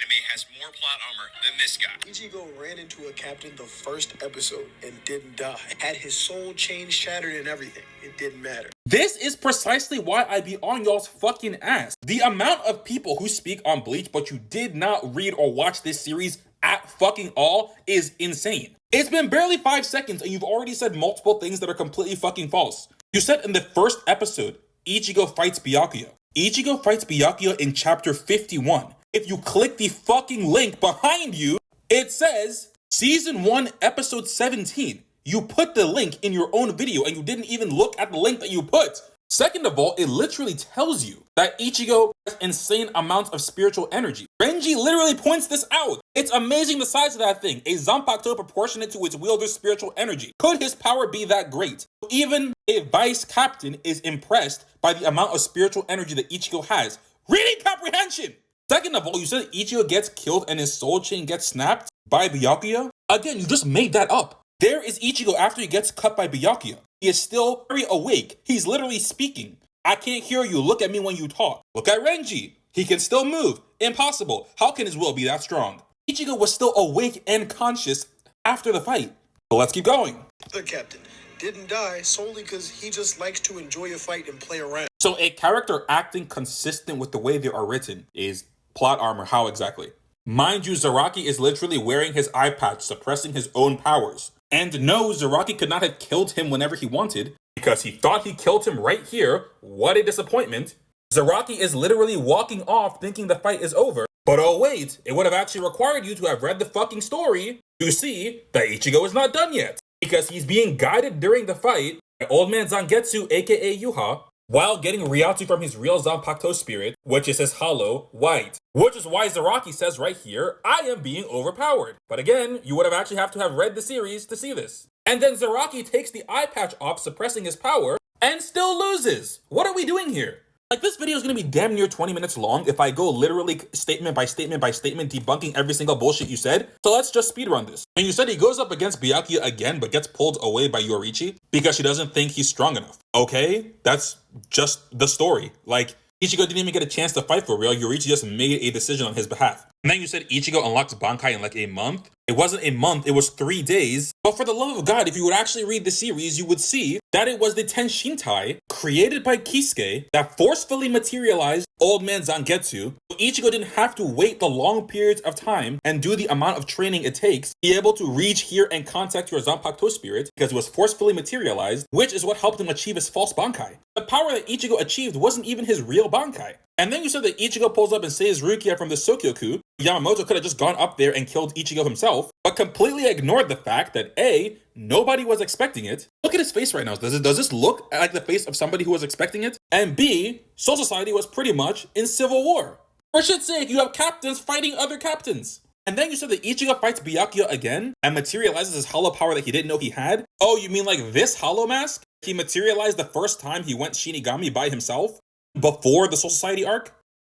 anime has more plot armor than this guy. Ichigo ran into a captain the first episode and didn't die. Had his soul chain shattered and everything. It didn't matter. This is precisely why I be on y'all's fucking ass. The amount of people who speak on Bleach but you did not read or watch this series at fucking all is insane. It's been barely 5 seconds and you've already said multiple things that are completely fucking false. You said in the first episode, Ichigo fights Byakuya. Ichigo fights Byakuya in chapter 51. If you click the fucking link behind you, it says season 1 episode 17. You put the link in your own video and you didn't even look at the link that you put. Second of all, it literally tells you that Ichigo has insane amounts of spiritual energy. Renji literally points this out. It's amazing the size of that thing. A Zanpakuto proportionate to its wielder's spiritual energy. Could his power be that great? Even a vice captain is impressed by the amount of spiritual energy that Ichigo has. Reading comprehension! Second of all, you said Ichigo gets killed and his soul chain gets snapped by Byakuya? Again, you just made that up. There is Ichigo after he gets cut by Byakuya. He is still very awake. He's literally speaking. I can't hear you. Look at me when you talk. Look at Renji. He can still move. Impossible. How can his will be that strong? Ichigo was still awake and conscious after the fight. But let's keep going. The captain didn't die solely because he just likes to enjoy a fight and play around. So a character acting consistent with the way they are written is plot armor. How exactly? Mind you, Zaraki is literally wearing his eye patch, suppressing his own powers. And no, Zaraki could not have killed him whenever he wanted, because he thought he killed him right here. What a disappointment. Zaraki is literally walking off thinking the fight is over. But oh wait, it would have actually required you to have read the fucking story to see that Ichigo is not done yet. Because he's being guided during the fight by Old Man Zangetsu, aka Yuha, while getting Ryatsu from his real Zanpakuto spirit, which is his hollow white. Which is why Zaraki says right here, I am being overpowered. But again, you would have actually have to have read the series to see this. And then Zaraki takes the eye patch off, suppressing his power, and still loses. What are we doing here? Like, this video is going to be damn near 20 minutes long if I go literally statement by statement by statement debunking every single bullshit you said. So let's just speedrun this. And you said he goes up against Byakuya again but gets pulled away by Yoriichi because she doesn't think he's strong enough. Okay, that's just the story. Like, Ichigo didn't even get a chance to fight for real. Yoriichi just made a decision on his behalf. And then you said Ichigo unlocks Bankai in like a month. It wasn't a month, it was 3 days. But for the love of God, if you would actually read the series, you would see that it was the Tenshintai created by Kisuke that forcefully materialized Old Man Zangetsu. So Ichigo didn't have to wait the long periods of time and do the amount of training it takes to be able to reach here and contact your Zanpakuto spirit because it was forcefully materialized, which is what helped him achieve his false Bankai. The power that Ichigo achieved wasn't even his real Bankai. And then you said that Ichigo pulls up and saves Rukia from the Sokyoku. Yamamoto could have just gone up there and killed Ichigo himself, but completely ignored the fact that A, nobody was expecting it. Look at his face right now. Does this look like the face of somebody who was expecting it? And B, Soul Society was pretty much in civil war. For shit's sake, you have captains fighting other captains. And then you said that Ichigo fights Byakuya again and materializes his hollow power that he didn't know he had. Oh, you mean like this hollow mask? He materialized the first time he went Shinigami by himself? Before the Soul Society arc?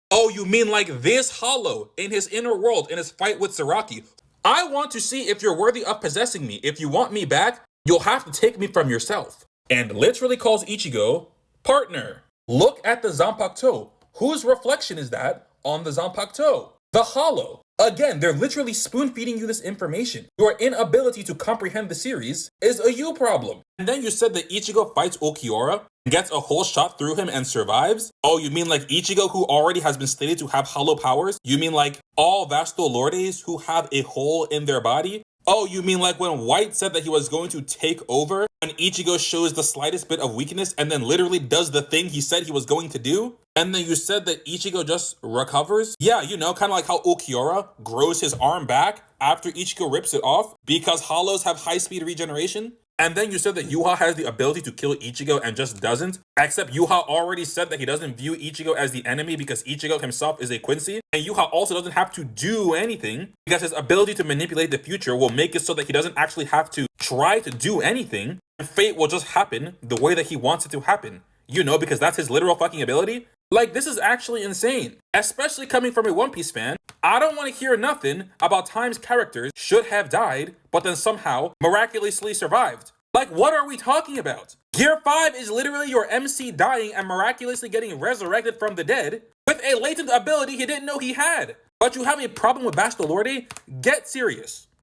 Oh, you mean like this hollow in his inner world in his fight with Zaraki? I want to see if you're worthy of possessing me. If you want me back, you'll have to take me from yourself. And literally calls Ichigo partner. Look at the Zanpakuto. Whose reflection is that on the Zanpakuto? The hollow. Again, they're literally spoon-feeding you this information. Your inability to comprehend the series is a you problem. And then you said that Ichigo fights Ulquiorra, gets a whole shot through him and survives? Oh, you mean like Ichigo, who already has been stated to have hollow powers? You mean like all Vasto Lordes who have a hole in their body? Oh, you mean like when White said that he was going to take over, and Ichigo shows the slightest bit of weakness and then literally does the thing he said he was going to do? And then you said that Ichigo just recovers? Yeah, you know, kind of like how Ulquiorra grows his arm back after Ichigo rips it off because hollows have high-speed regeneration? And then you said that Yuha has the ability to kill Ichigo and just doesn't. Except Yuha already said that he doesn't view Ichigo as the enemy because Ichigo himself is a Quincy. And Yuha also doesn't have to do anything because his ability to manipulate the future will make it so that he doesn't actually have to try to do anything. And fate will just happen the way that he wants it to happen. You know, because that's his literal fucking ability. Like, this is actually insane. Especially coming from a One Piece fan. I don't want to hear nothing about times characters should have died, but then somehow miraculously survived. Like, what are we talking about? Gear 5 is literally your MC dying and miraculously getting resurrected from the dead with a latent ability he didn't know he had. But you have a problem with Bastolorde? Get serious.